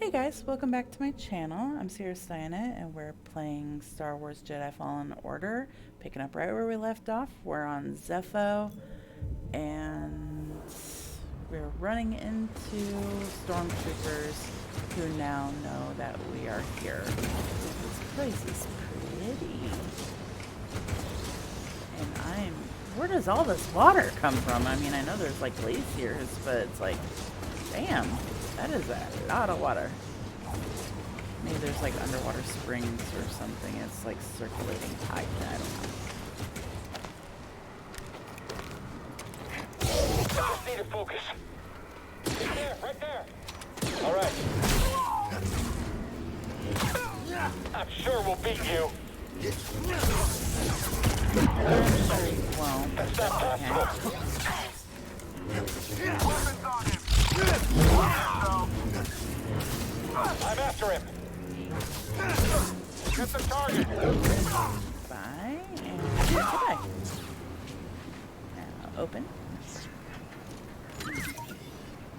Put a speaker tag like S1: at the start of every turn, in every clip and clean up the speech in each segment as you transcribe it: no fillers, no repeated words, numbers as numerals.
S1: Hey guys, welcome back to my channel. I'm Ciarasteina and we're playing Star Wars Jedi Fallen Order. Picking up right where we left off. We're on Zeffo and we're running into stormtroopers who now know that we are here. This place is pretty. And where does all this water come from? I mean, I know there's like glaciers, but it's like, damn. That is a lot of water. Maybe there's like underwater springs or something. It's like circulating tide. I don't know.
S2: Just need to focus. There, right there. All right. I'm sure we'll beat you.
S1: Well,
S2: That's not possible. I'm after him. Get the target.
S1: bye and goodbye. Now open.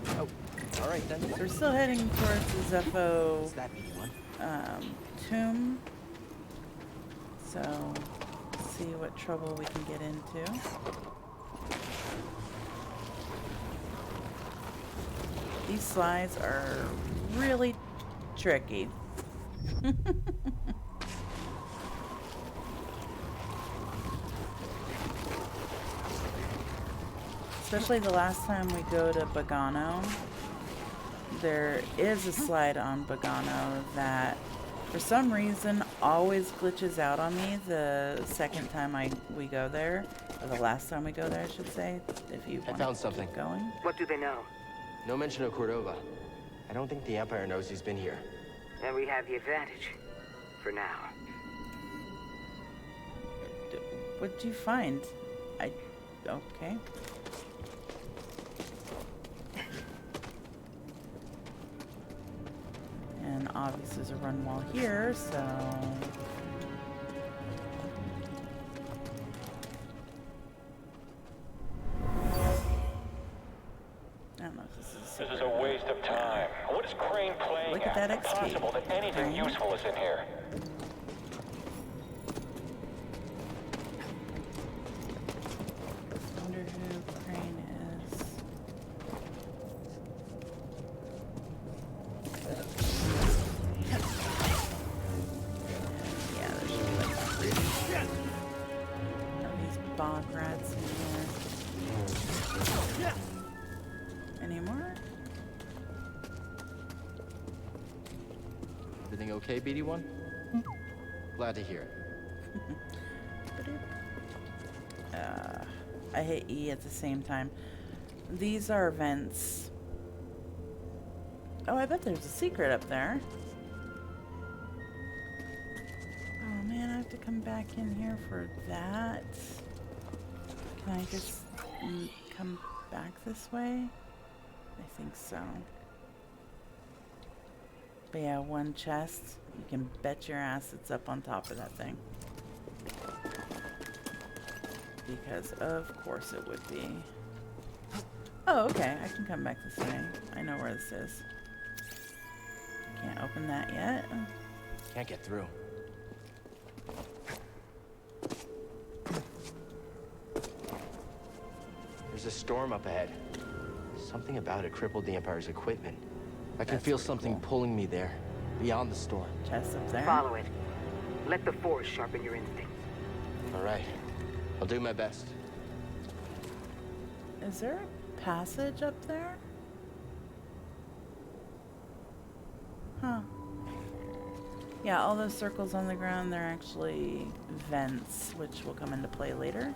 S3: Oh, all right then.
S1: We're still heading towards the Zeffo
S3: Is that anyone?
S1: tomb. So, see what trouble we can get into. These slides are really tricky. Especially the last time we go to Bogano. There is a slide on Bogano that for some reason always glitches out on me the second time we go there. Or the last time we go there, I should say. If you want
S3: found
S1: to
S3: something.
S1: keep going.
S4: What do they know?
S3: No mention of Cordova. I don't think the Empire knows he's been here.
S4: Then we have the advantage. For now.
S1: What'd you find? Okay. And obviously there's a run wall here, so... I don't know if
S2: This is a waste of time. What is Crane playing
S1: Look at that
S2: at?
S1: XP.
S2: Impossible that anything
S1: Crane.
S2: useful is in here.
S1: I wonder who Crane is. Yeah, there should be like these bog rats in here. Any more?
S3: Everything okay, BD1? Glad to hear it.
S1: I hit E at the same time. These are vents. Oh, I bet there's a secret up there. Oh man, I have to come back in here for that. Can I just come back this way? I think so. But yeah, one chest. You can bet your ass it's up on top of that thing. Because of course it would be. Oh, okay. I can come back this way. I know where this is. Can't open that yet.
S3: Can't get through. There's a storm up ahead. Something about it crippled the Empire's equipment. I can
S1: That's
S3: feel
S1: pretty
S3: something
S1: cool.
S3: pulling me there, beyond the storm.
S1: Chest up there.
S4: Follow it. Let the Force sharpen your instincts.
S3: All right. I'll do my best.
S1: Is there a passage up there? Huh. Yeah, all those circles on the ground, they're actually vents, which will come into play later.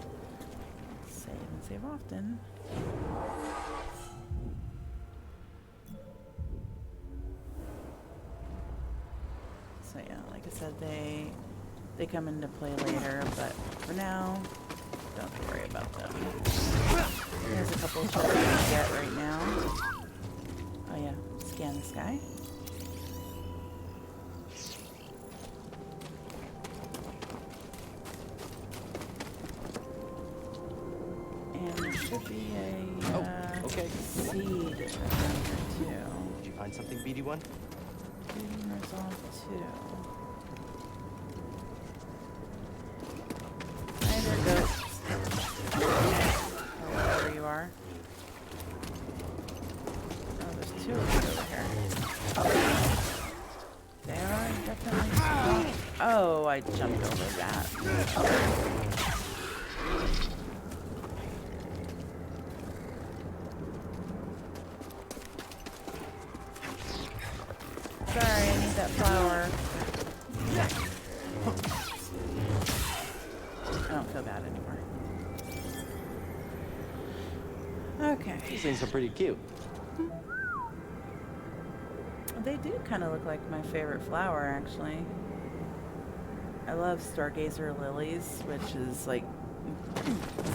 S1: Save and save often. So yeah, like I said, they come into play later, but for now, don't have to worry about them. There's a couple of trophies to get right now. Oh yeah, scan this guy. And there should be a
S3: Okay.
S1: seed around here too.
S3: Did you find something, BD1?
S1: There's on 2. Hi there, ghosts. Or wherever you are. Oh, there's 2 of them over here. They are definitely strong. Oh, I jumped over that. Sorry, I need that flower. I don't feel bad anymore. Okay.
S3: These things are pretty cute.
S1: They do kind of look like my favorite flower, actually. I love stargazer lilies, which is like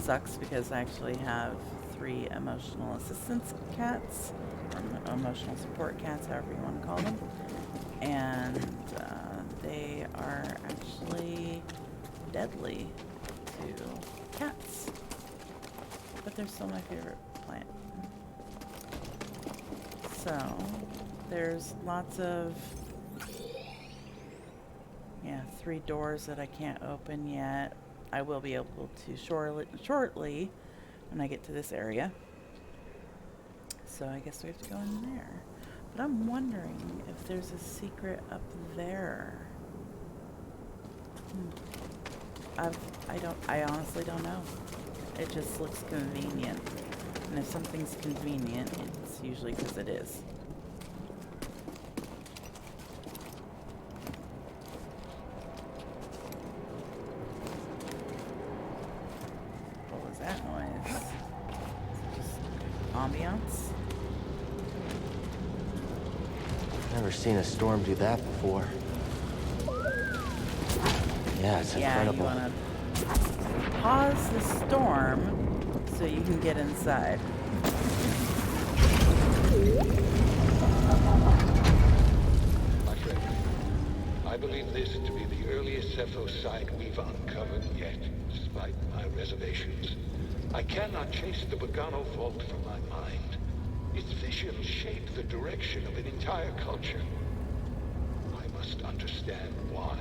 S1: sucks because I actually have 3 emotional assistance cats, or emotional support cats, however you want to call them, and they are actually deadly to cats, but they're still my favorite plant. So there's lots of 3 doors that I can't open yet. I will be able to shortly when I get to this area. So I guess we have to go in there. But I'm wondering if there's a secret up there. I honestly don't know. It just looks convenient. And if something's convenient, it's usually because it is. What was that noise? Is it just ambiance?
S3: Never seen a storm do that before. Yeah, it's incredible.
S1: You want to pause the storm so you can get inside.
S5: My friend, I believe this to be the earliest Zeffo site we've uncovered yet, despite my reservations. I cannot chase the Bogano vault from my mind. Its visions shape the direction of an entire culture. I must understand why.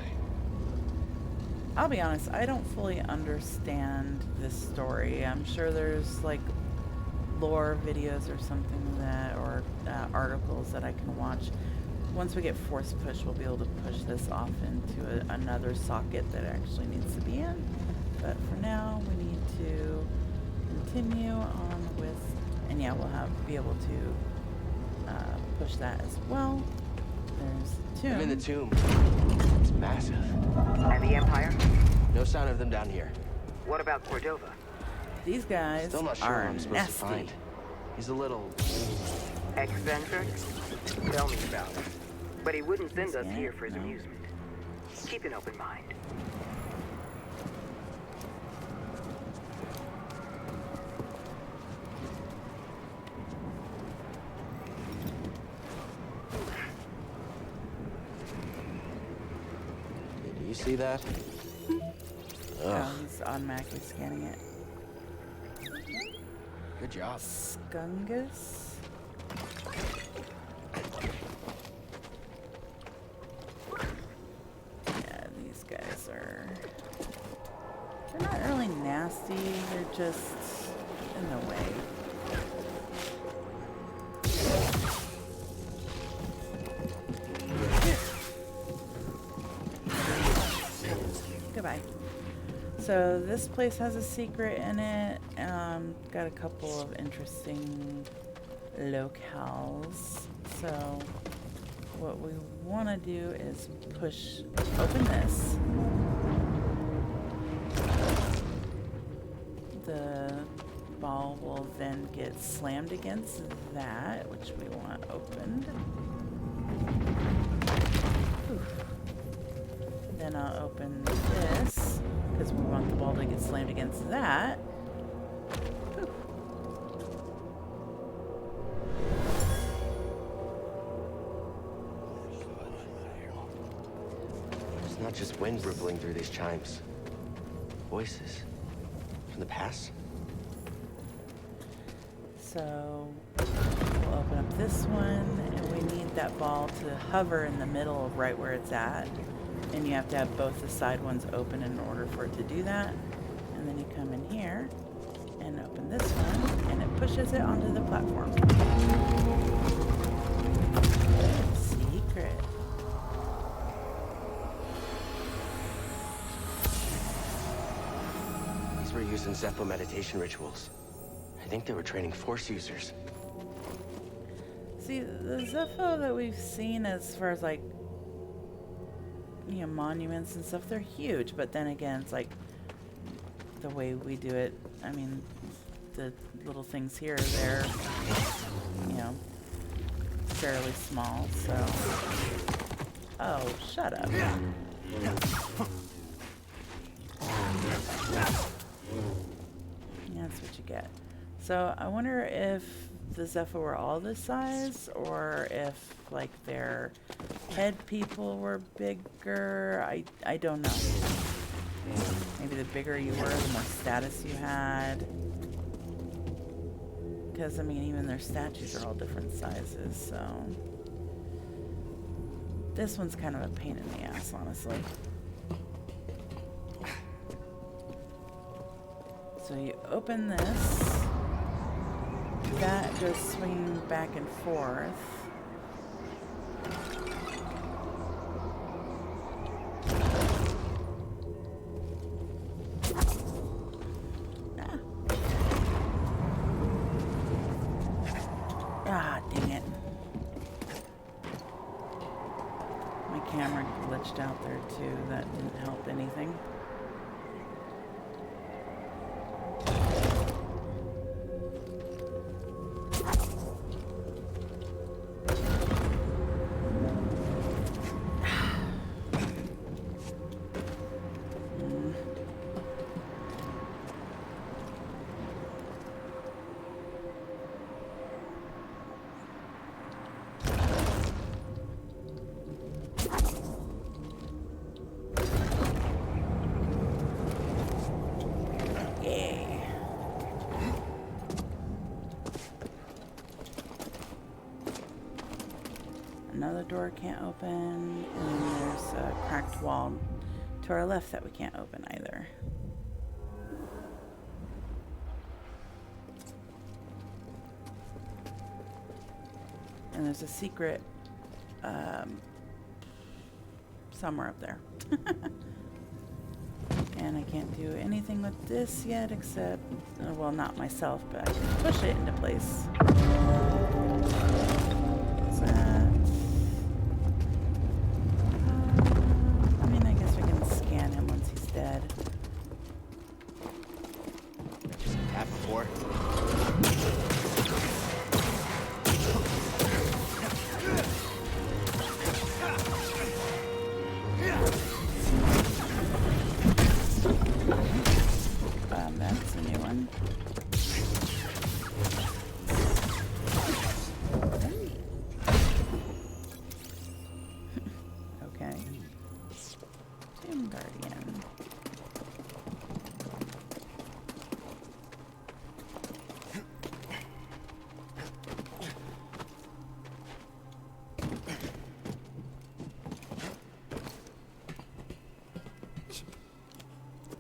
S1: I'll be honest, I don't fully understand this story. I'm sure there's like lore videos or something that, or articles that I can watch. Once we get force push, we'll be able to push this off into another socket that it actually needs to be in. But for now, we need to continue on with, and yeah, we'll be able to push that as well. There's the tomb.
S3: I'm in the tomb. It's massive.
S4: And the Empire?
S3: No sign of them down here.
S4: What about Cordova?
S1: These guys
S3: Still not sure
S1: are
S3: what I'm supposed
S1: nasty.
S3: to find. He's a little...
S4: Eccentric? Tell me about it. But he wouldn't send us
S1: Yeah,
S4: here for his
S1: no.
S4: amusement. Keep an open mind.
S3: Do you see that?
S1: Oh, he's automatically scanning it.
S3: Good job.
S1: Skungus. Yeah, these guys are... They're not really nasty, they're just in the way. Goodbye. So this place has a secret in it. Got a couple of interesting locales. So what we want to do is open this. The ball will then get slammed against that, which we want opened. Oof. Then I'll open this, because we want the ball to get slammed against that. Oof.
S3: It's not just wind rippling through these chimes. Voices. From the past?
S1: So we'll open up this one, and we need that ball to hover in the middle of right where it's at. And you have to have both the side ones open in order for it to do that. And then you come in here and open this one, and it pushes it onto the platform. Secret.
S3: These were used in Zeffo meditation rituals. I think they were training Force users.
S1: See, the Zeffo that we've seen as far as like, you know, monuments and stuff, they're huge, but then again, it's like the way we do it. I mean, the little things here, they're, you know, fairly small, so. Oh, shut up. Yeah, that's what you get. So I wonder if the Zeffo were all this size, or if like their head people were bigger. I don't know. Maybe the bigger you were, the more status you had. Because I mean, even their statues are all different sizes, so this one's kind of a pain in the ass, honestly. So you open this. That goes swinging back and forth. Ah, dang it. My camera glitched out there too. That didn't help anything. Another door can't open, and then there's a cracked wall to our left that we can't open either. And there's a secret somewhere up there. And I can't do anything with this yet except, well, not myself, but I can push it into place. What's that? I mean, I guess we can scan him once he's dead.
S3: Tap before.
S1: That's a new one. Okay. Tomb Guardian.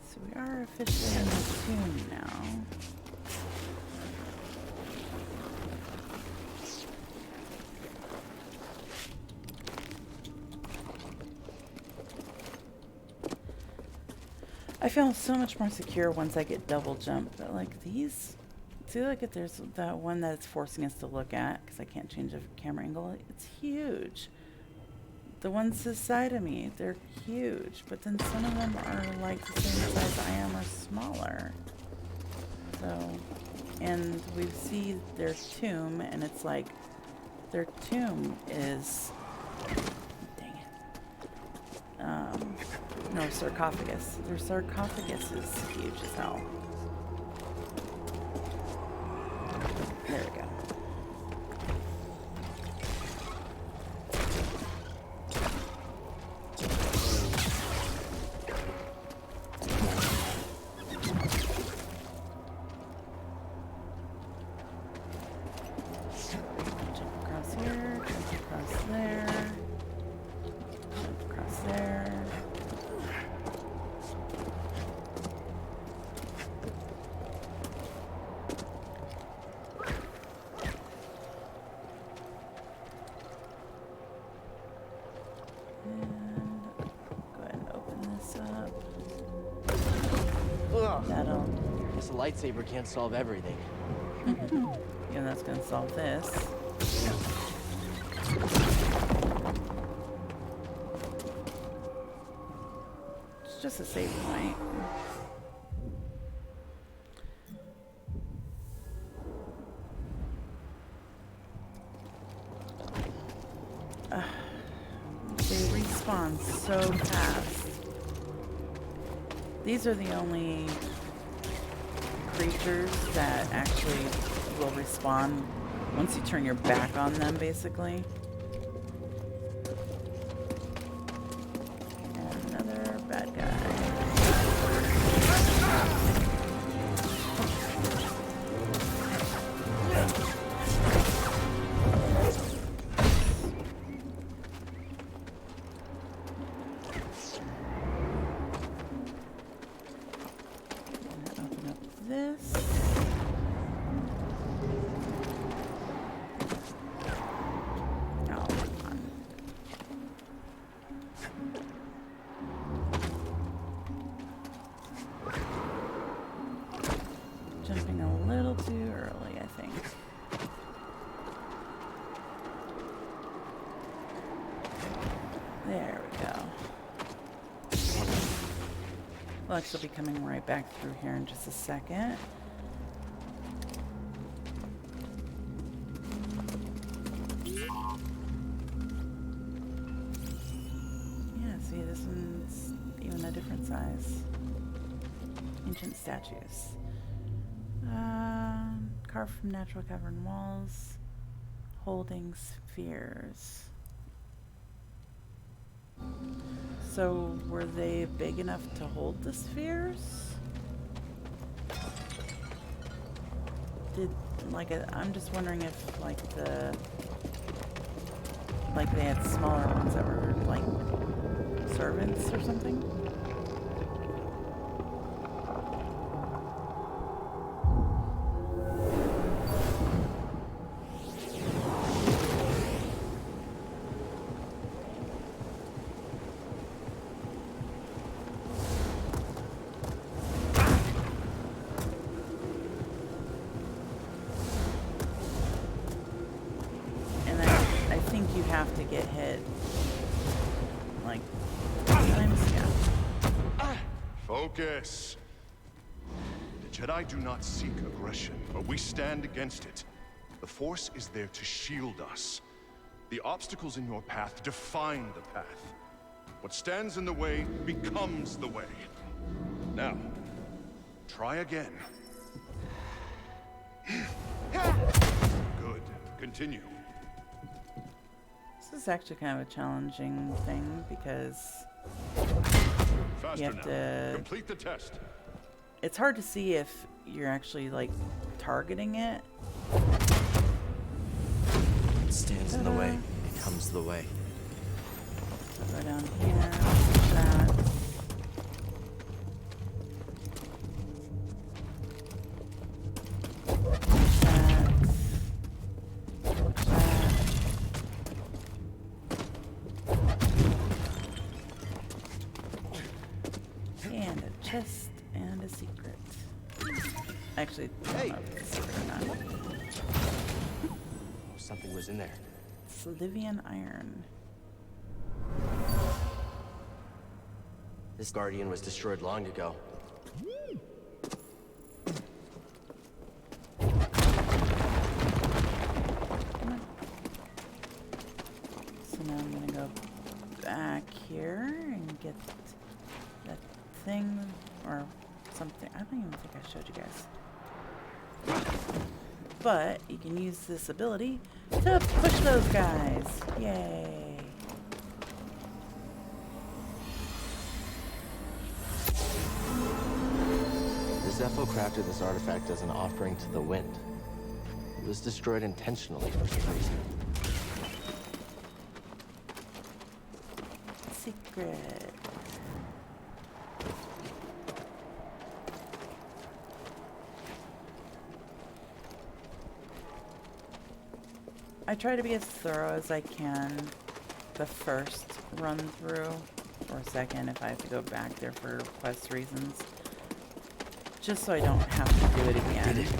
S1: So we are officially in the tomb now. I feel so much more secure once I get double jumped, but like these, see, like if there's that one that it's forcing us to look at, because I can't change the camera angle, it's huge. The ones this side of me, they're huge, but then some of them are like the same size I am or smaller. So, and we see their tomb, and it's like, their tomb is, dang it, no, sarcophagus. Their sarcophagus is huge as hell. There we go. Jump across here. jump across there, jump across there. That'll.
S3: This lightsaber can't solve everything.
S1: Yeah, that's gonna solve this. It's just a save point. They respawn so fast. These are the only creatures that actually will respawn once you turn your back on them, basically. And another bad guy. Open up this. Jumping a little too early, I think. There we go. We'll actually be coming right back through here in just a second. Yeah, see, this one's even a different size. Ancient statues. Carved from natural cavern walls, holding spheres. So were they big enough to hold the spheres? I'm just wondering if they had smaller ones that were like servants or something. You have to get hit like times, yeah.
S6: Focus. The Jedi do not seek aggression, but we stand against it. The Force is there to shield us. The obstacles in your path define the path. What stands in the way becomes the way. Now, try again. Good. Continue.
S1: This is actually kind of a challenging thing because
S6: Faster
S1: you have
S6: now.
S1: to.
S6: Complete the test.
S1: It's hard to see if you're actually like targeting it.
S3: It stands in the way, becomes the way.
S1: Go down here. That. And a chest and a secret. Actually, I don't know if it's a secret or not.
S3: Something was in there.
S1: Slivian iron.
S3: This Guardian was destroyed long ago.
S1: So now I'm gonna go back here and get that thing or something. I don't even think I showed you guys. But you can use this ability to push those guys. Yay.
S3: The Zeffo crafted this artifact as an offering to the wind. It was destroyed intentionally for some reason.
S1: secret. I try to be as thorough as I can the first run through, or second if I have to go back there for quest reasons, just so I don't have to do it again.
S3: Did it.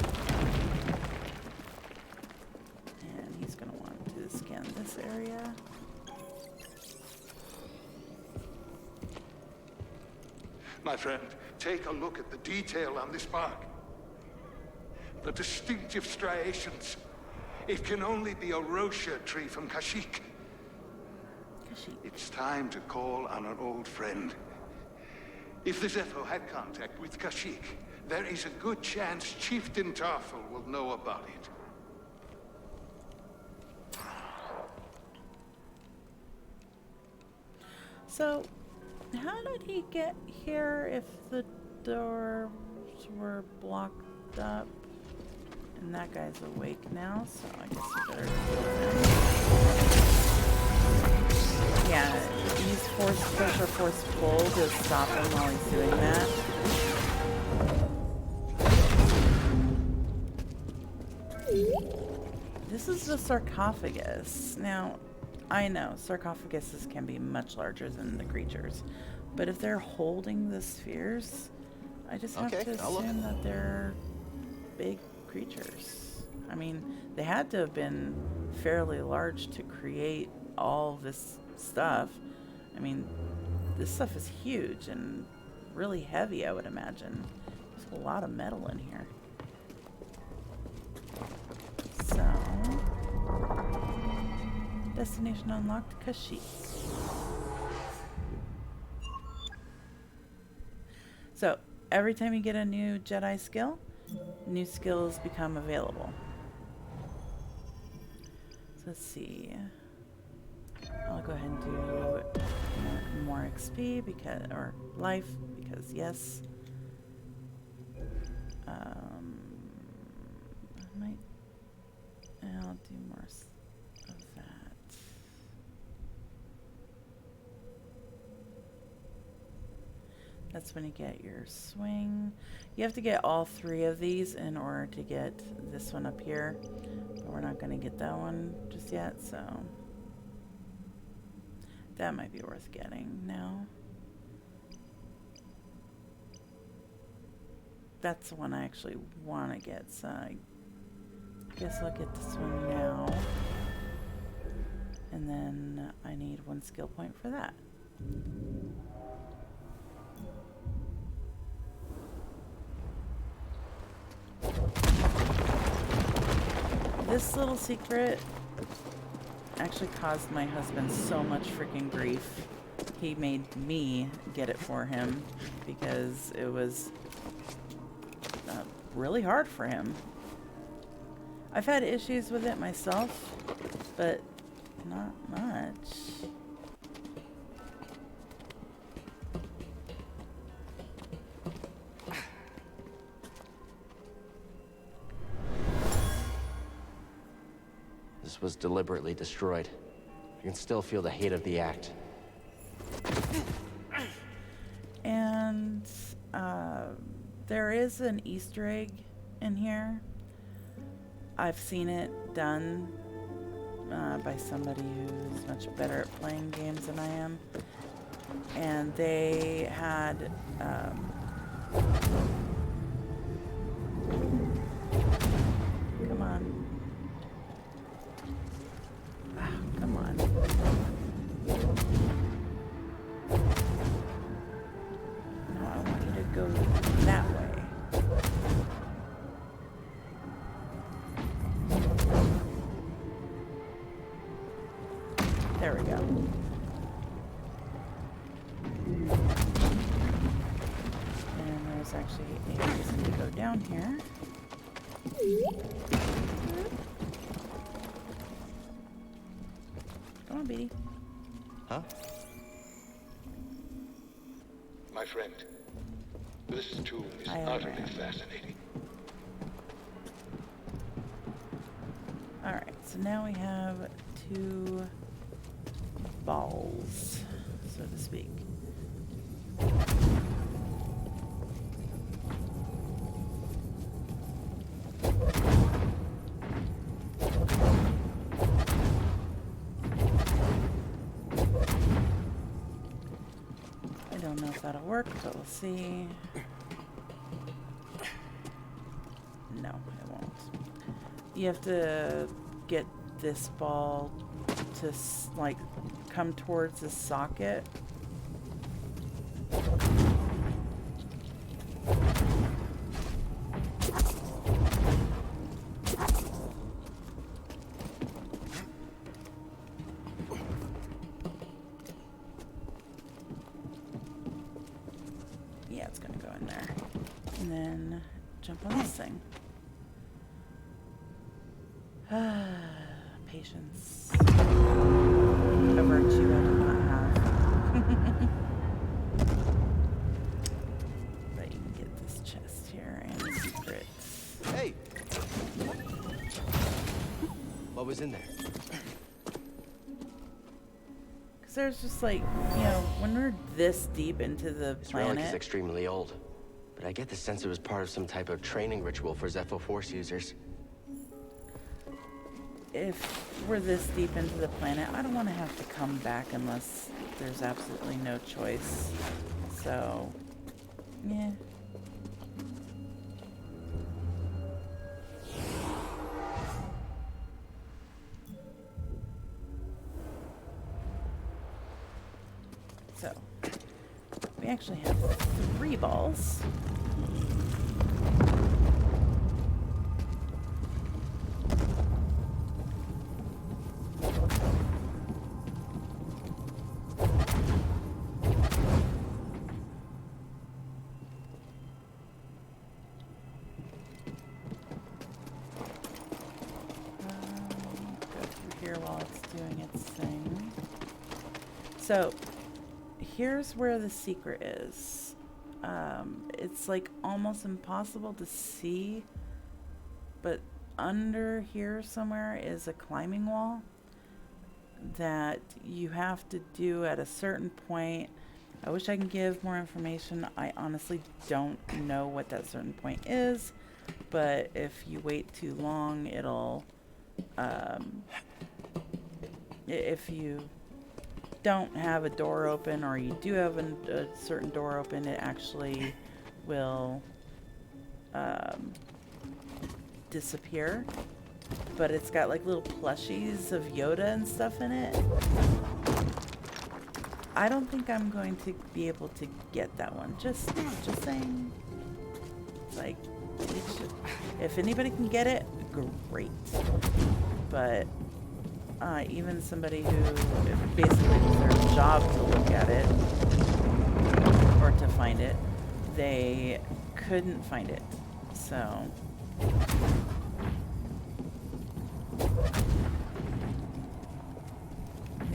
S1: And he's gonna want to scan this area.
S5: My friend, take a look at the detail on this bark. The distinctive striations. It can only be a Rosia tree from Kashyyyk. It's time to call on an old friend. If the Zeffo had contact with Kashyyyk, there is a good chance Chieftain Tarful will know about it.
S1: So, how did he get here if the doors were blocked up? And that guy's awake now, so I guess we better kill him. Yeah, use force push or force pull to stop him while he's doing that. This is the sarcophagus. Now, I know sarcophaguses can be much larger than the creatures, but if they're holding the spheres, I just have to assume that they're big creatures. I mean, they had to have been fairly large to create all this stuff. I mean, this stuff is huge and really heavy, I would imagine. There's a lot of metal in here. So, destination unlocked, Kashyyyk. So, every time you get a new Jedi skill, new skills become available. So let's see. I'll go ahead and do more XP because, or life, because yes. I'll do more of that. That's when you get your swing. You have to get all 3 of these in order to get this one up here. But we're not going to get that one just yet, so that might be worth getting now. That's the one I actually want to get, so I guess I'll get this one now. And then I need 1 skill point for that. This little secret actually caused my husband so much freaking grief. He made me get it for him because it was really hard for him. I've had issues with it myself, but not much.
S3: This was deliberately destroyed. I can still feel the hate of the act.
S1: And there is an Easter egg in here. I've seen it done by somebody who's much better at playing games than I am. And they had come on. Ah, come on. No, I want you to go that way. There we go. And there's actually a reason to go down here. Come on, Beatty.
S3: Huh?
S5: My friend, this tomb is utterly fascinating.
S1: Alright, so now we have 2 balls. so to speak. I don't know if that'll work, but we'll see. No, it won't. You have to get this ball to like come towards the socket. Yeah, it's gonna go in there. And then jump on this thing. Patience. A virtue I do not have. But you can get this chest here and secrets.
S3: Hey! What was in there?
S1: Because there's just like, you know, when we're this deep into the
S3: This relic is
S1: planet,
S3: extremely old, but I get the sense it was part of some type of training ritual for Zeffo Force users.
S1: if we're this deep into the planet, I don't want to have to come back unless there's absolutely no choice. So, yeah. So, we actually have 3 balls. While it's doing its thing. So here's where the secret is. It's like almost impossible to see, but under here somewhere is a climbing wall that you have to do at a certain point. I wish I can give more information. I honestly don't know what that certain point is, but if you wait too long, it'll if you don't have a door open, or you do have a certain door open, it actually will disappear. But it's got like little plushies of Yoda and stuff in it. I don't think I'm going to be able to get that one. Just saying. Like, it should, if anybody can get it, great. But even somebody who basically it's their job to look at it or to find it, they couldn't find it. So you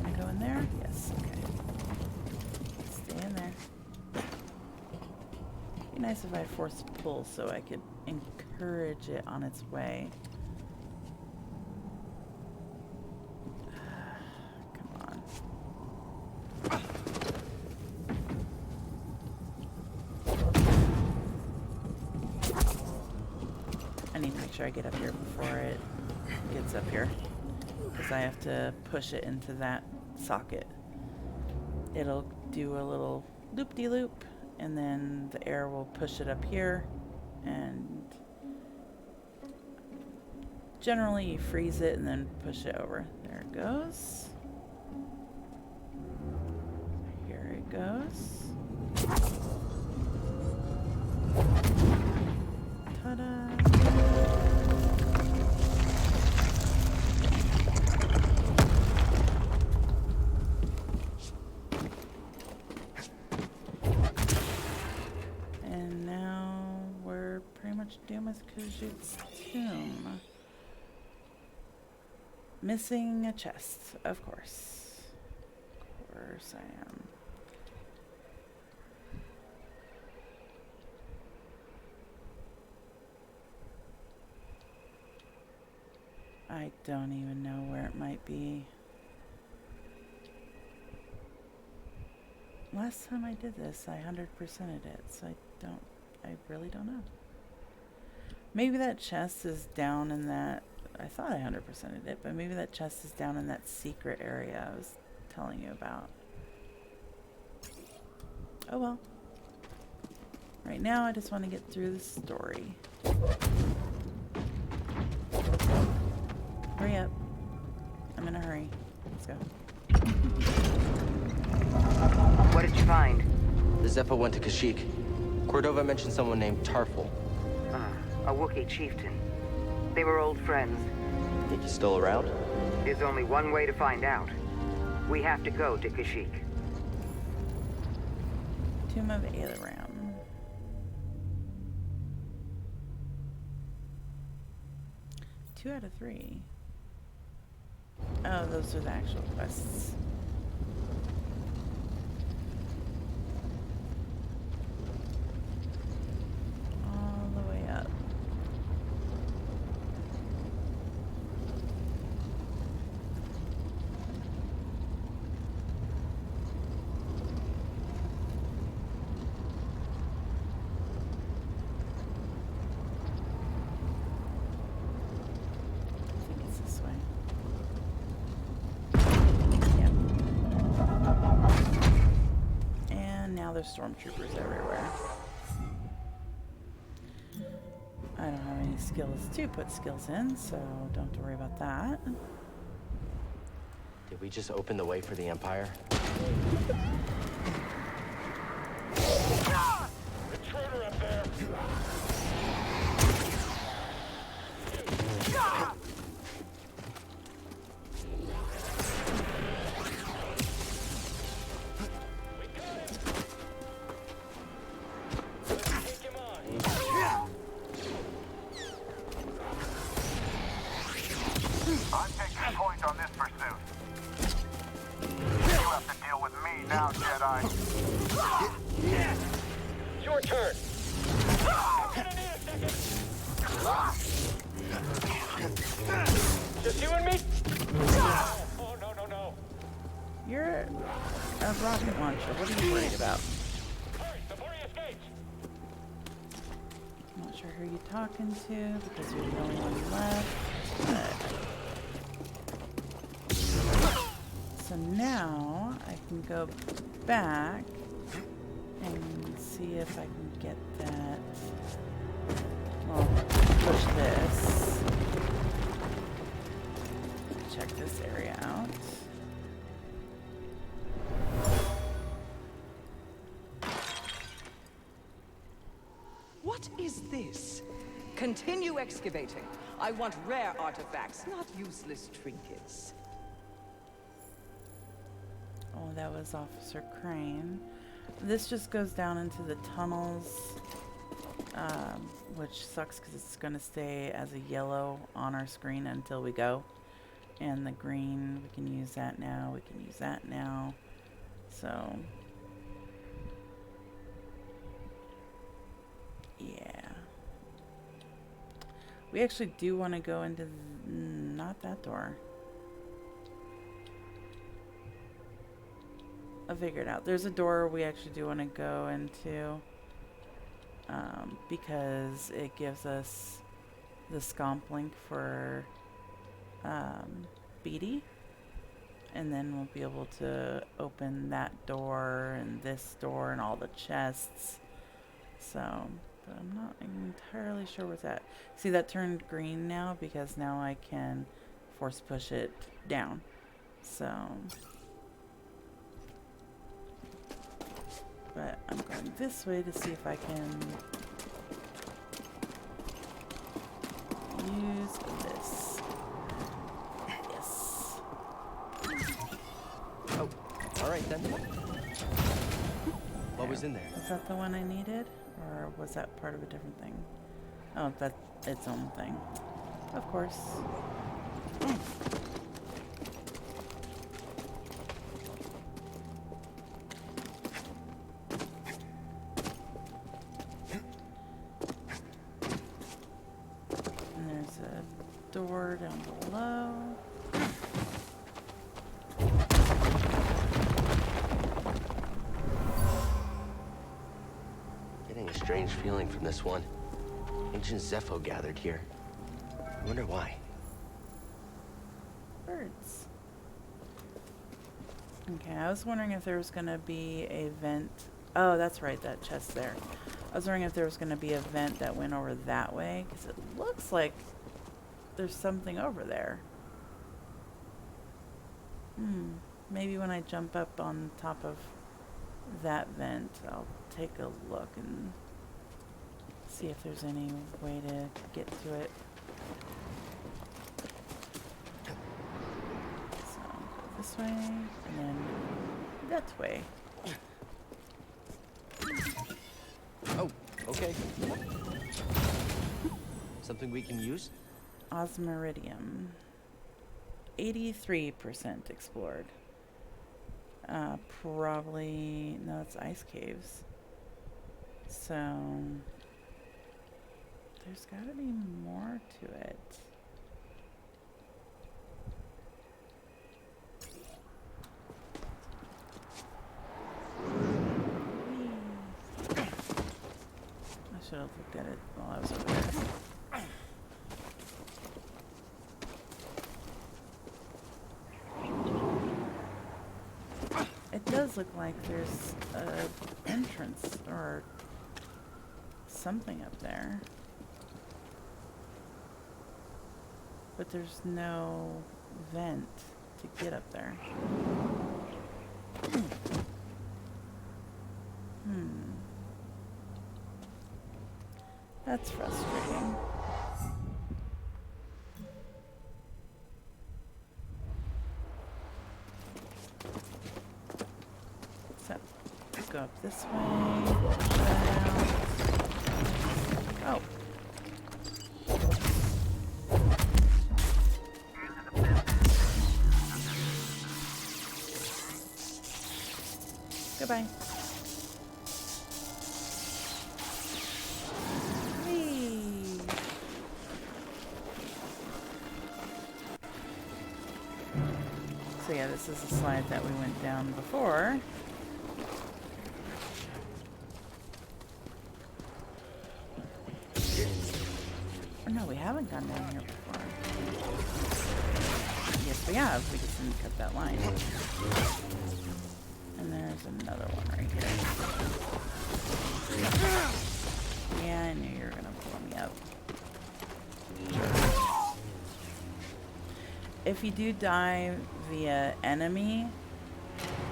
S1: gonna go in there? Yes, okay. Stay in there. Be nice if I forced pull so I could encourage it on its way. I get up here before it gets up here, because I have to push it into that socket. It'll do a little loop-de-loop, and then the air will push it up here, and generally you freeze it and then push it over. There it goes. Here it goes. Ta-da! Doom with Khajiit's tomb. Missing a chest, of course. Of course I am. I don't even know where it might be. last time I did this, I 100%ed it, so I really don't know. Maybe that chest is down in that, I thought I 100%ed it, but maybe that chest is down in that secret area I was telling you about. Oh well. Right now, I just want to get through the story. Hurry up. I'm in a hurry. Let's go.
S4: What did you find?
S3: The Zeffo went to Kashyyyk. Cordova mentioned someone named Tarful.
S4: A Wookiee chieftain. They were old friends.
S3: Think he's still around?
S4: There's only one way to find out. We have to go to Kashyyyk.
S1: Tomb of Aileram. 2 out of 3. Oh, those are the actual quests. All the way up. I think it's this way. Yep. And now there's stormtroopers everywhere. I don't have any skills to put skills in, so don't have to worry about that.
S3: Did we just open the way for the Empire?
S2: Intruder up there! We got him! Let's take him on.
S7: I'm taking point on this pursuit. You have to deal with me now, Jedi.
S2: Your turn! I'm gonna need a second! Just you and me? Oh, no.
S1: You're a rocket launcher. What are you worried about?
S2: Hurry, before he escapes!
S1: I'm not sure who you're talking to because you're the only one left. So now I can go back and see if I can get that. Well, push this. Check this area out.
S8: What is this? Continue excavating. I want rare artifacts, not useless trinkets.
S1: Oh, that was Officer Crane. This just goes down into the tunnels, which sucks because it's going to stay as a yellow on our screen until we go. And the green, we can use that now, we can use that now. So, yeah. We actually do want to go into, not that door. I figured out. There's a door we actually do want to go into because it gives us the scomp link for BD, and then we'll be able to open that door and this door and all the chests. So, but I'm not entirely sure what's that. See, that turned green now because now I can force push it down. So. But I'm going this way to see if I can use this. Yes.
S3: Oh, all right then. What was in there?
S1: Was that the one I needed? Or was that part of a different thing? Oh, that's its own thing. Of course. Door down below.
S3: strange feeling from this one. Ancient Zeffo gathered here. I wonder why.
S1: Birds. Okay, I was wondering if there was gonna be a vent. Oh, that's right, that chest there. I was wondering if there was gonna be a vent that went over that way, because it looks like there's something over there. Maybe when I jump up on top of that vent, I'll take a look and see if there's any way to get to it. So, go this way, and then that way.
S3: Oh, okay. Something we can use?
S1: Osmiridium. 83% explored. Probably, no, it's ice caves. So, there's gotta be more to it. I should have looked at it while I was over there. It does look like there's an entrance or something up there. But there's no vent to get up there. That's frustrating. So, let's go up this way. Oh. Goodbye. Whee! So yeah, this is the slide that we went down before. Oh, no, we haven't gone down here before. Yes, we have. We just didn't cut that line. And there's another one right here. Yeah, I knew you were gonna blow me up. If you do die via enemy,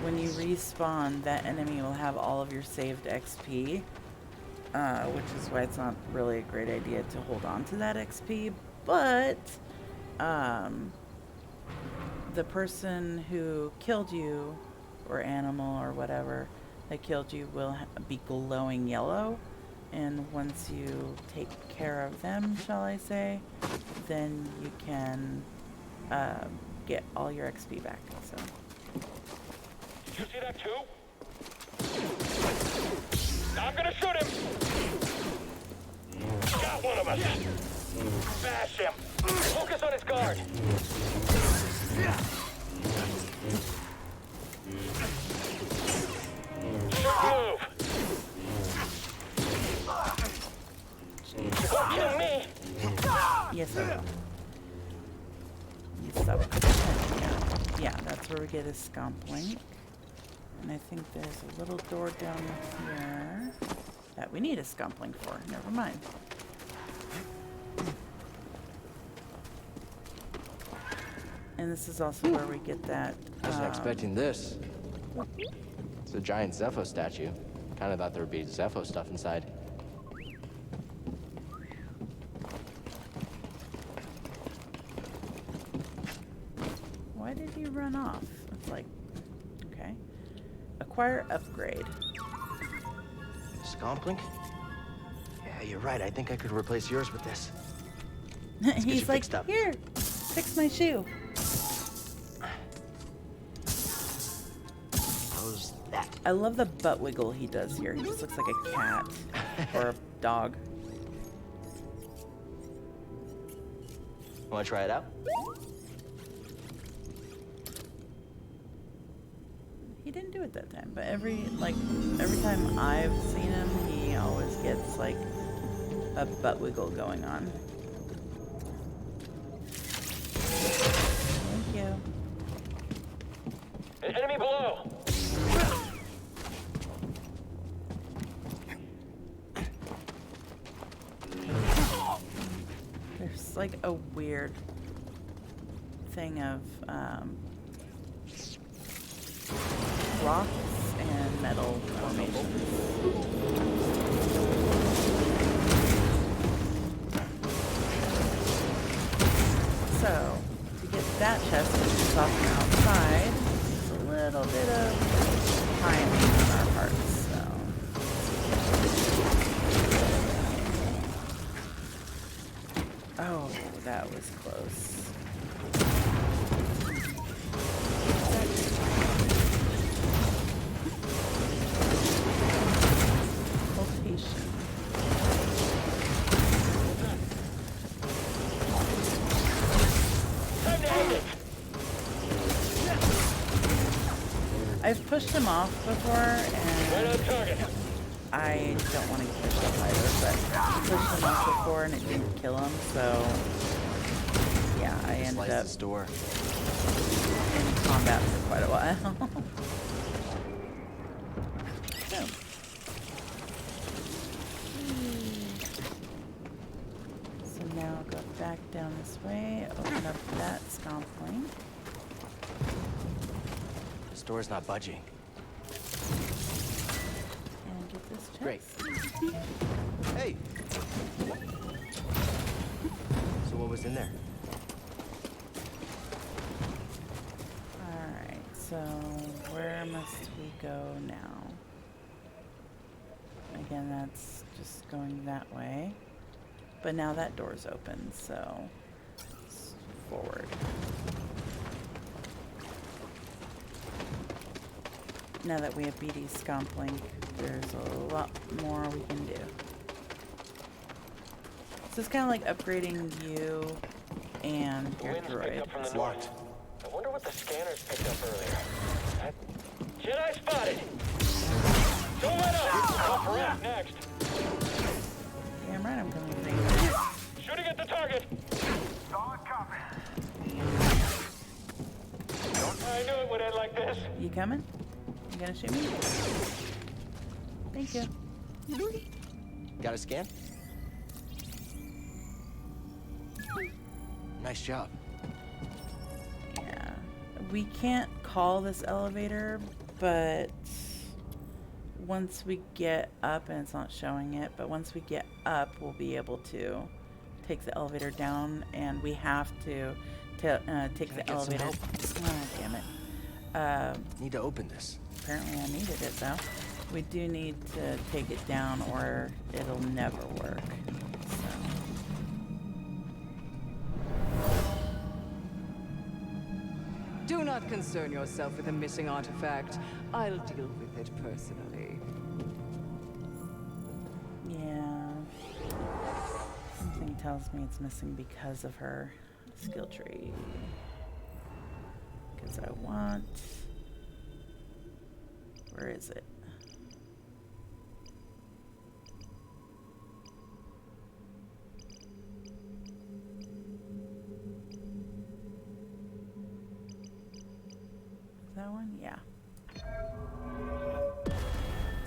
S1: when you respawn, that enemy will have all of your saved XP, which is why it's not really a great idea to hold on to that XP, but the person who killed you, or animal or whatever that killed you, will be glowing yellow, and once you take care of them, shall I say, then you can get all your XP back. So.
S2: Did you see that too? I'm gonna shoot him! Got one of us! Bash him! Focus on his guard! Move! Don't kill me!
S1: Yes, I will. You suck. Yeah, that's where we get a scomp link. And I think there's a little door down here that we need a scomp link for. Never mind. And this is also where we get that.
S3: Wasn't expecting this. It's a giant Zeffo statue. Kind of thought there would be Zeffo stuff inside.
S1: Why did he run off? It's like, okay. Acquire upgrade.
S3: Scomplink? Yeah, you're right. I think I could replace yours with this.
S1: He's like, here, fix my shoe.
S3: How's that?
S1: I love the butt wiggle he does here. He just looks like a cat or a dog.
S3: Want to try it out?
S1: He didn't do it that time, but every time I've seen him, he always gets like a butt wiggle going on. Thank you.
S2: An enemy below.
S1: There's like a weird thing of rocks and metal formations. So, to get that chest, which is off on the outside, it's a little bit of timing on our parts, so. Oh, that was close. Cultivation.
S2: Time to end it.
S1: I've pushed him off before,
S2: Right
S1: and
S2: on target.
S1: I don't want to get pushed off either, but I pushed him off before and it didn't kill him, so yeah, I ended
S3: Slice
S1: up
S3: this door.
S1: in combat for quite a while. So. So now I'll go back down this way, open up that scomp link.
S3: This door's not budging.
S1: And get this chest.
S3: Great. Hey! So what was in there?
S1: Alright, so where must we go now? Again, that's just going that way. But now that door's open, so it's forward. Now that we have BD's Scomp Link, there's a lot more we can do. So it's kind of like upgrading you and your
S2: Winds picked
S1: droid.
S2: up from the
S3: It's
S2: north.
S3: locked.
S2: I wonder what the scanners picked up earlier. Jedi spotted. Don't let up. Call for us next.
S1: Damn right I'm coming for you.
S2: Shooting at the target.
S7: Solid copy.
S2: I knew it would end like this.
S1: You coming? You gonna shoot me? Thank you.
S3: Got a scan? Nice job.
S1: Yeah. We can't call this elevator, but once we get up, and it's not showing it, but once we get up, we'll be able to take the elevator down, and we have to take
S3: Can I
S1: the
S3: get some
S1: elevator.
S3: help?
S1: Ah, damn it.
S3: Need to open this.
S1: Apparently I needed it though. We do need to take it down or it'll never work. So.
S8: Do not concern yourself with a missing artifact. I'll deal with it personally.
S1: Yeah. Something tells me it's missing because of her skill tree. Because I want... Where is it? Is that one? Yeah.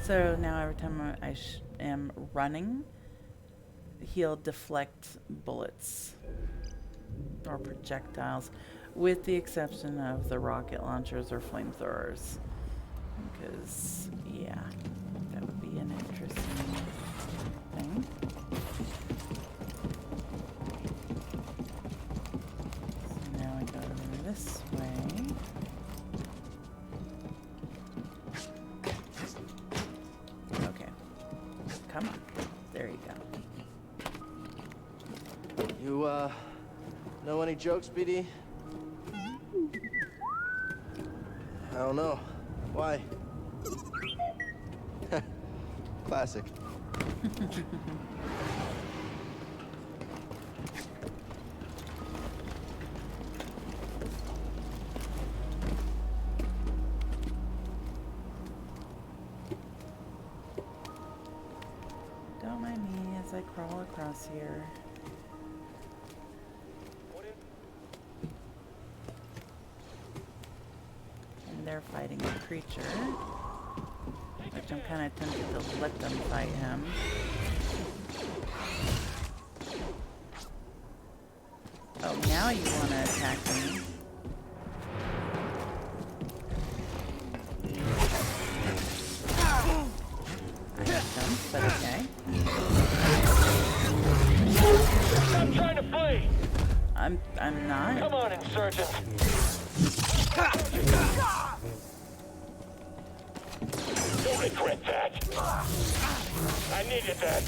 S1: So now every time I am running, he'll deflect bullets or projectiles, with the exception of the rocket launchers or flamethrowers. Because, yeah, that would be an interesting thing. So now I go this way. Okay. Come on. There you go.
S3: You, know any jokes, BD? I don't know. Why? Classic.
S1: as I crawl across here. And they're fighting a creature, which I'm kind of tempted to let them fight him. Oh, now you want to attack me. I have them, but okay.
S2: Stop trying to flee!
S1: I'm not.
S2: Come on, insurgent! Don't regret that! I needed that!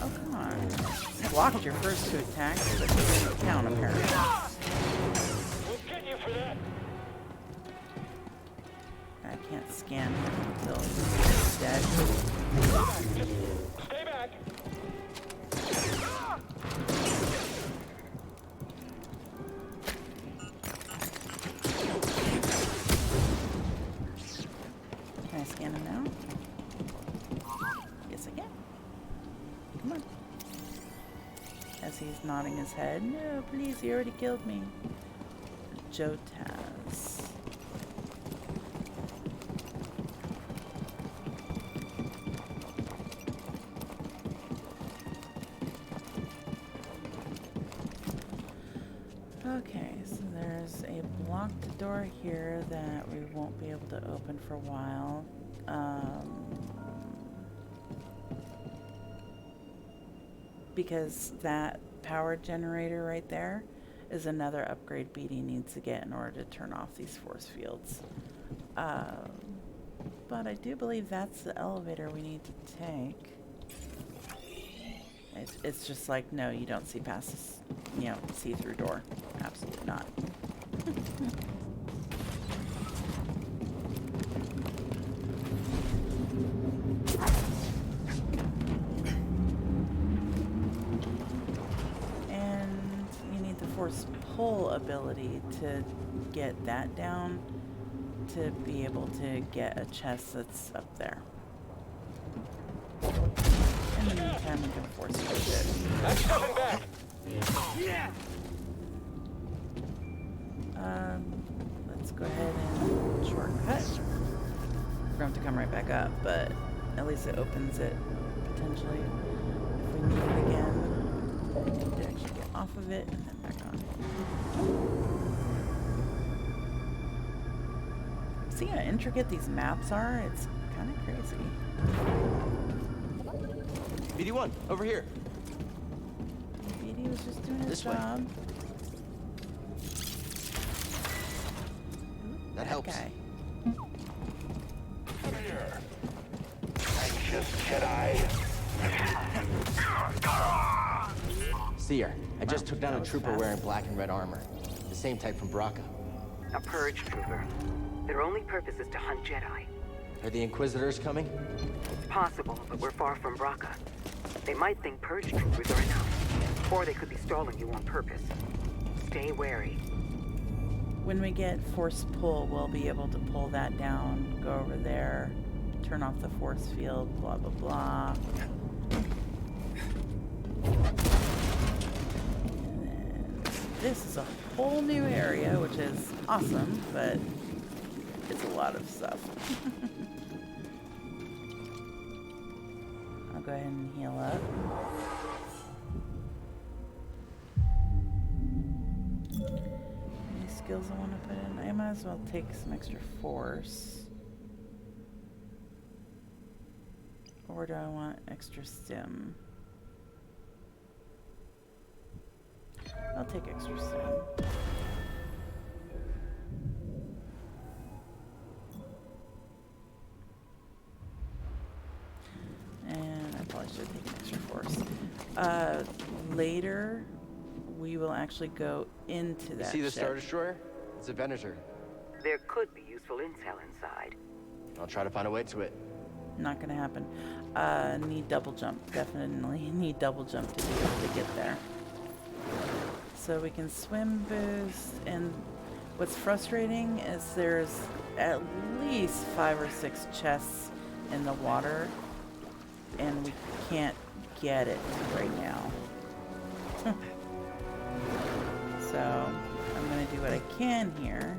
S1: Oh, come on. You blocked your first two attacks, but they didn't count, apparently.
S2: We'll get you for that!
S1: I can't scan him until he's dead.
S2: Stay back!
S1: Can I scan him now? Yes, I can. Come on. As he's nodding his head. No, please, he already killed me. Jotaz. Okay, so there's a blocked door here that we won't be able to open for a while. Because that power generator right there is another upgrade BD needs to get in order to turn off these force fields. But I do believe that's the elevator we need to take. It's just like, no, you don't see past this, see-through door. Absolutely not. And you need the force pull ability to get that down to be able to get a chest that's up there. In the meantime, we can force push it.
S2: I'm stepping back!
S1: Let's go ahead and shortcut. We're going to have to come right back up, but at least it opens it potentially. If we need it again, we need to actually get off of it and then back on. See how intricate these maps are? It's kind of crazy.
S3: BD1, over here.
S1: BD was just doing his
S3: This way.
S1: job.
S3: That helps.
S1: Guy.
S2: Come here. Anxious Jedi.
S3: See her. I just took down a trooper wearing black and red armor. The same type from Braca.
S4: A purge trooper. Their only purpose is to hunt Jedi.
S3: Are the Inquisitors coming?
S4: It's possible, but we're far from Braca. They might think purge troopers are enough. Or they could be stalling you on purpose. Stay wary.
S1: When we get force pull, we'll be able to pull that down, go over there, turn off the force field, blah, blah, blah. And then this is a whole new area, which is awesome, but it's a lot of stuff. I'll go ahead and heal up. Any skills I want to put in? I might as well take some extra force. Or do I want extra stim? I'll take extra stim. And I probably should take an extra force. Later, we will actually go into that
S3: See the
S1: ship.
S3: Star Destroyer? It's a Venator.
S4: There could be useful intel inside.
S3: I'll try to find a way to it.
S1: Not gonna happen. Need double jump. Definitely need double jump to be able to get there. So we can swim boost, and what's frustrating is there's at least 5 or 6 chests in the water, and we can't get it right now. So I'm gonna do what I can here.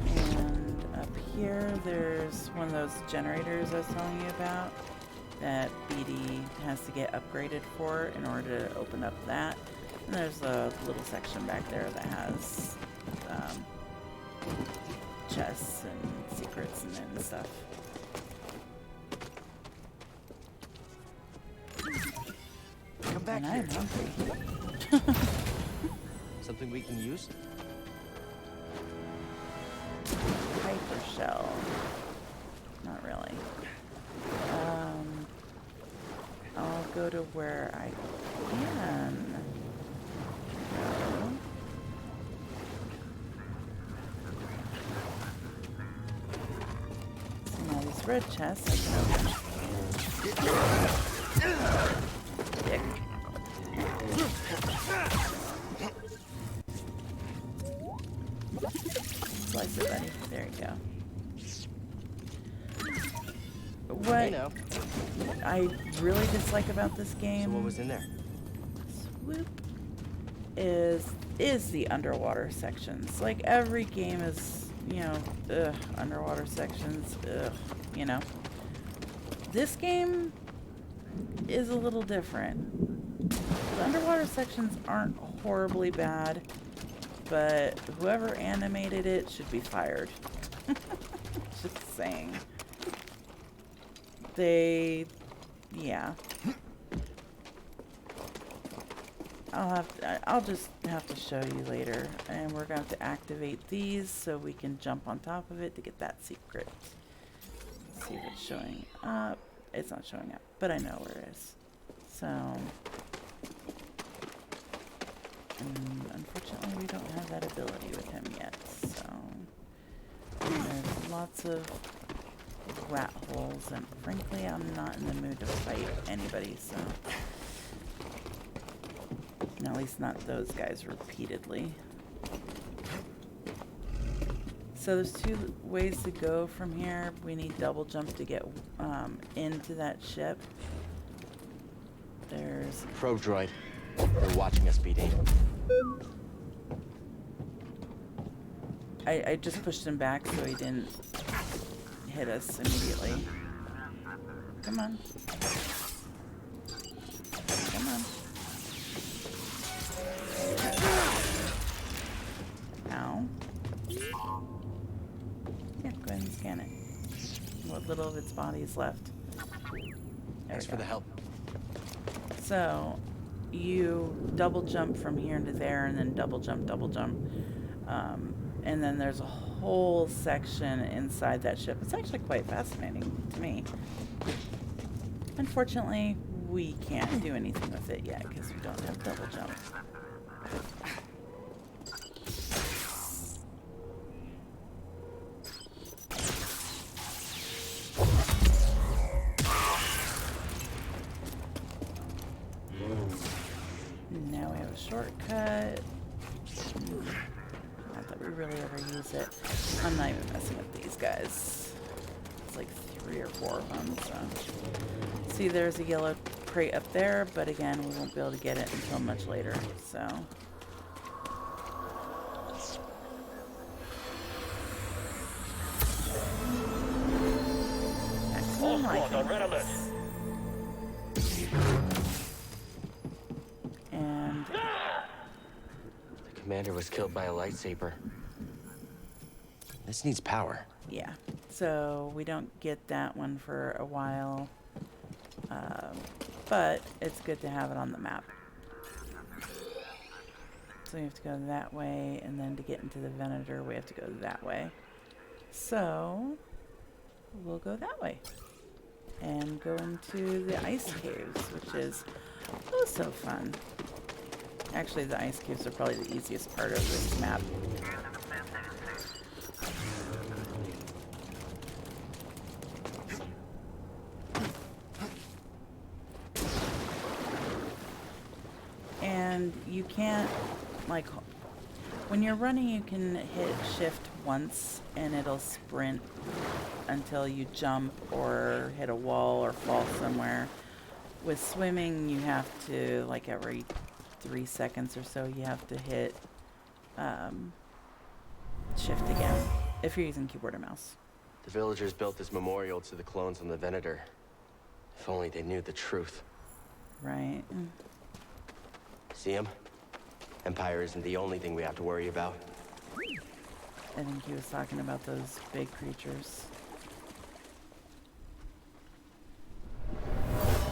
S1: And up here, there's one of those generators I was telling you about that BD has to get upgraded for in order to open up that. And there's a little section back there that has chests and secrets and stuff.
S3: Come back
S1: And
S3: here.
S1: I'm hungry.
S3: Something we can use?
S1: Hyper shell. Not really. I'll go to where I can go. So now these red chests I can open. Dick. Slice it, buddy. There you go. What
S3: Hey, now.
S1: I really dislike about this
S3: So
S1: game
S3: what was in there?
S1: swoop, is the underwater sections. Like every game is, you know, underwater sections, you know. This game is a little different. The underwater sections aren't horribly bad, but whoever animated it should be fired. Just saying. Yeah. I'll just have to show you later, and we're going to have to activate these so we can jump on top of it to get that secret. Let's see if it's showing up. It's not showing up, but I know where it is. So, unfortunately, we don't have that ability with him yet. So, there's lots of rat holes, and frankly, I'm not in the mood to fight anybody, so. At least not those guys repeatedly. So there's two ways to go from here. We need double jump to get into that ship. There's
S3: Probe droid. They're watching us, BD.
S1: I just pushed him back so he didn't hit us immediately. Come on. Come on. Ow. Yeah, go ahead and scan it. What little of its body is left.
S3: Thanks for the help.
S1: So, you double jump from here to there, and then double jump. And then there's a whole section inside that ship. It's actually quite fascinating to me. Unfortunately, we can't do anything with it yet because we don't have double jump. Now we have a shortcut. Not that we really ever use it. I'm not even messing with these guys. It's like 3 or 4 of them, so. See, there's a yellow crate up there, but again, we won't be able to get it until much later, so.
S2: All squads on red alert.
S1: And
S3: The commander was killed by a lightsaber. This needs power.
S1: yeah, so we don't get that one for a while, but it's good to have it on the map. So we have to go that way, and then to get into the Venator, we have to go that way. So we'll go that way and go into the ice caves, which is oh so fun. Actually, the ice caves are probably the easiest part of this map. And you can't like, when you're running, you can hit shift once and it'll sprint until you jump or hit a wall or fall somewhere. With swimming, you have to, like, every 3 seconds or so, you have to hit shift again if you're using keyboard or mouse.
S3: The villagers built this memorial to the clones on the Venator. If only they knew the truth.
S1: Right.
S3: See him? Empire isn't the only thing we have to worry about.
S1: I think he was talking about those big creatures.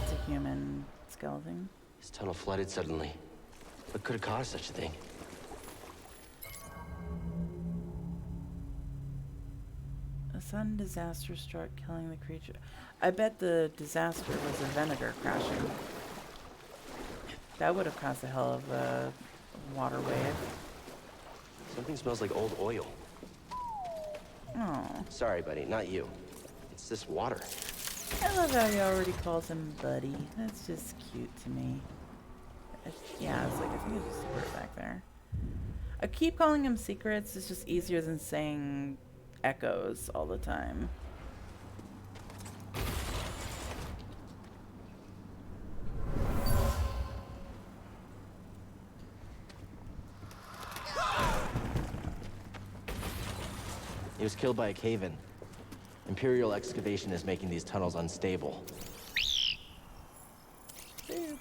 S1: It's a human skeleton.
S3: This tunnel flooded suddenly. What could have caused such a thing?
S1: A sudden disaster struck, killing the creature. I bet the disaster was a Venator crashing. That would have caused a hell of a water wave.
S3: Something smells like old oil.
S1: Oh.
S3: Sorry, buddy, not you. It's this water.
S1: I love how he already calls him buddy. That's just cute to me. Yeah, it's like, I think I just put it back there. I keep calling him secrets. It's just easier than saying echoes all the time.
S3: He was killed by a cave-in. Imperial excavation is making these tunnels unstable.
S1: Boop.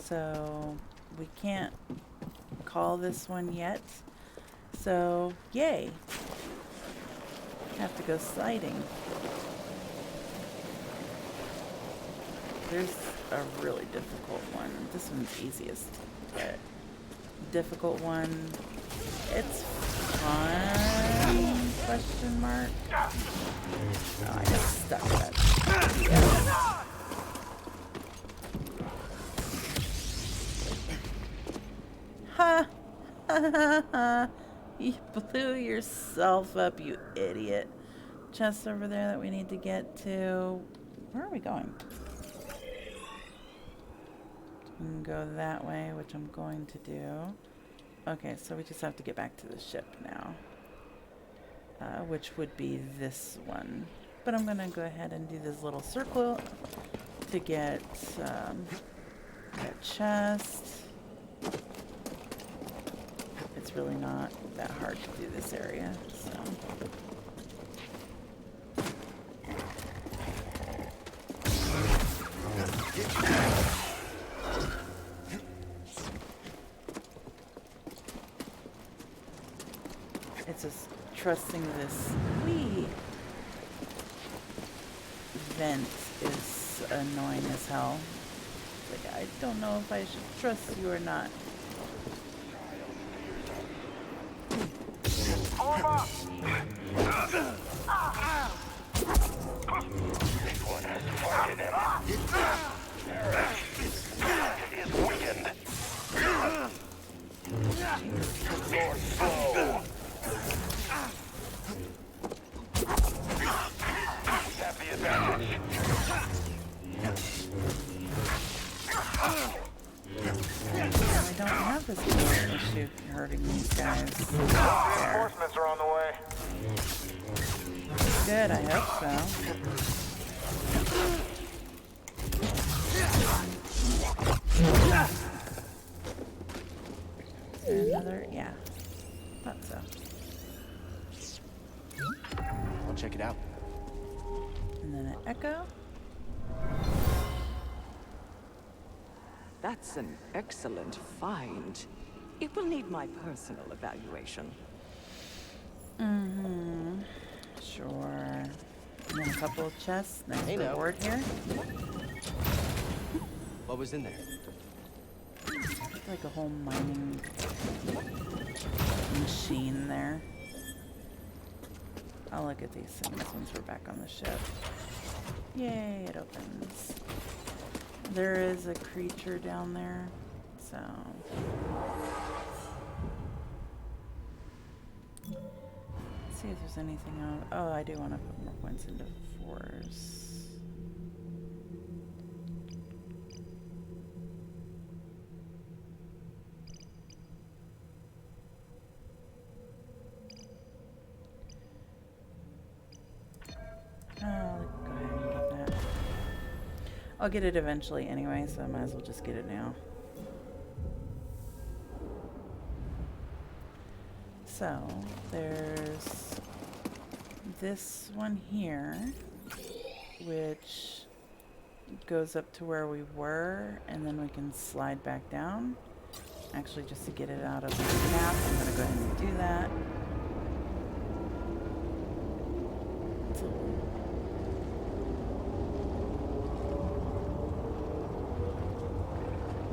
S1: So, we can't call this one yet. So, yay. Have to go sliding. There's a really difficult one. This one's easiest, but difficult one. It's fun? Question mark. Oh, I got stuck with that. Yeah. Ha! Ha ha ha! You blew yourself up, you idiot. Chest over there that we need to get to. Where are we going? We can go that way, which I'm going to do. Okay, so we just have to get back to the ship now. Which would be this one. But I'm going to go ahead and do this little circle to get that chest. It's really not that hard to do this area, so. It's just trusting this wee vent is annoying as hell. Like, I don't know if I should trust you or not.
S7: Pull him up!
S2: This one has fire in him. It is weakened. More slow. Have the advantage.
S1: I don't have this kind of issue hurting these guys.
S7: Reinforcements are on the way.
S1: Good, I hope so. Is there another? Yeah. Thought so.
S3: I'll check it out.
S1: And then an echo.
S8: That's an excellent find. It will need my personal evaluation.
S1: Mm-hmm. Sure. And then a couple of chests. Nice
S3: Hey, now.
S1: reward here.
S3: What was in there?
S1: Like a whole mining machine there. I'll look at these things once we're back on the ship. Yay, it opens. There is a creature down there, so. Let's see if there's anything else. Oh, I do want to put more points into force. I'll go ahead and get that. I'll get it eventually anyway, so I might as well just get it now. So, there's this one here, which goes up to where we were, and then we can slide back down. Actually, just to get it out of the map, I'm going to go ahead and do that. It's a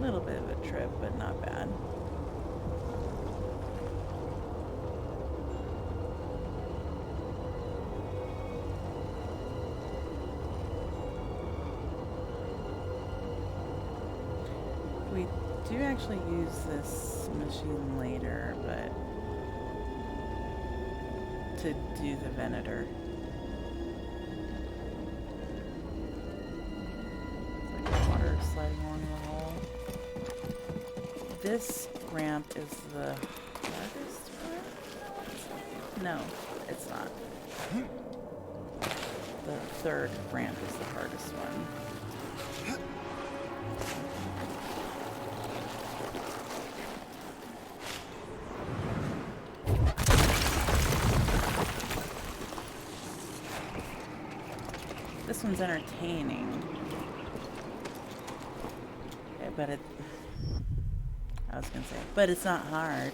S1: little bit of a trip, but not bad. We do actually use this machine later, but to do the Venator. It's like water sliding along the hole. This ramp is the hardest ramp? No, it's not. The third ramp is the hardest one. This one's entertaining, but I was gonna say, but it's not hard.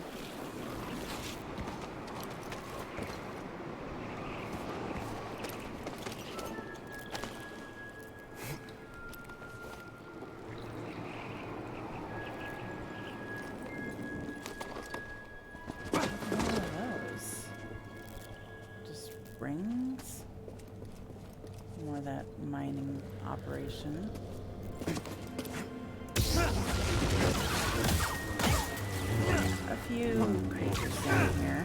S1: What are those? Just rings? More of that mining operation. A few creatures down here.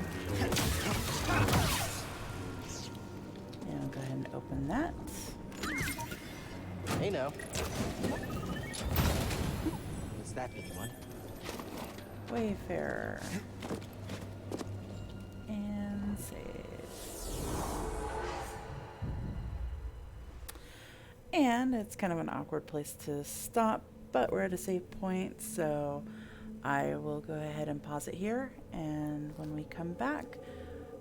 S1: And I'll go ahead and open that.
S3: Hey, now. What's that big one?
S1: Wayfarer. And save. And it's kind of an awkward place to stop, but we're at a save point, so I will go ahead and pause it here, and when we come back,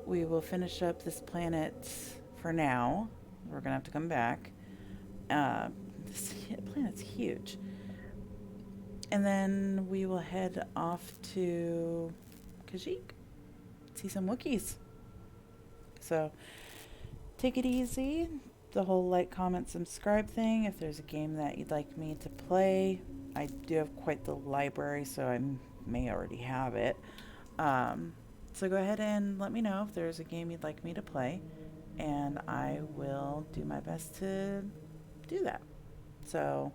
S1: we will finish up this planet for now. We're gonna have to come back. This planet's huge. And then we will head off to Kashyyyk, see some Wookiees. So, take it easy. The whole like, comment, subscribe thing. If there's a game that you'd like me to play, I do have quite the library, so I may already have it. So go ahead and let me know if there's a game you'd like me to play, and I will do my best to do that. So,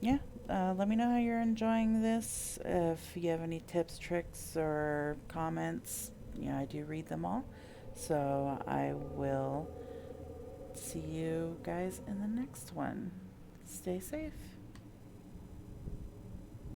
S1: yeah, let me know how you're enjoying this. If you have any tips, tricks, or comments, you know, I do read them all. So I will see you guys in the next one. Stay safe.